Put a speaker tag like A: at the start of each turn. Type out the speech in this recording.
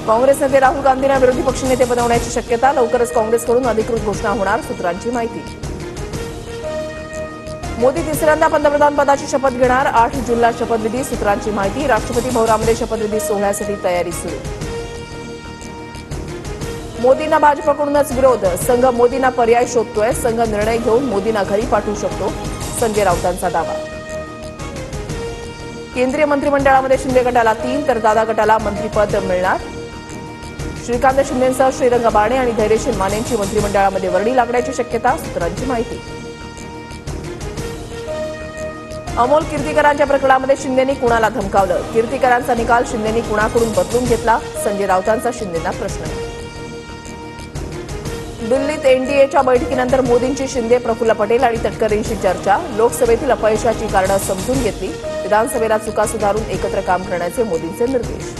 A: काँग्रेस नेते राहुल गांधींना विरोधी पक्षनेते बनवण्याची शक्यता. लवकरच काँग्रेसकडून अधिकृत घोषणा होणार, सूत्रांची माहिती. मोदी तिसऱ्यांदा पंतप्रधान पदाची शपथ घेणार. 8 जूनला शपथविधी, सूत्रांची माहिती. राष्ट्रपती भवनामध्ये शपथविधी सोहळ्यासाठी तयारी सुरू. मोदींना भाजपकडूनच विरोध. संघ मोदींना पर्याय शोधतोय. संघ निर्णय घेऊन मोदींना घरी पाठवू शकतो, संजय राऊतांचा दावा. केंद्रीय मंत्रिमंडळामध्ये शिंदे गटाला 3 तर दादा गटाला मंत्रिपद मिळणार. श्रीकांत शिंदेंसह श्रीरंग बारणे आणि धैर्यशील मानेंची मंत्रिमंडळामध्ये वर्णी लागण्याची शक्यता, सूत्रांची माहिती. अमोल कीर्तीकरांच्या प्रकरणामध्ये शिंदेंनी कुणाला धमकावलं? कीर्तीकरांचा निकाल शिंदेंनी कुणाकडून बदलून घेतला? संजय राऊतांचा शिंदेंना प्रश्न. दिल्लीत एनडीएच्या बैठकीनंतर मोदींची शिंदे, प्रफुल्ल पटेल आणि तटकरेंशी चर्चा. लोकसभेतील अपयशाची कारणं समजून घेतली. विधानसभेला चुका सुधारून एकत्र काम करण्याचे मोदींचे निर्देश.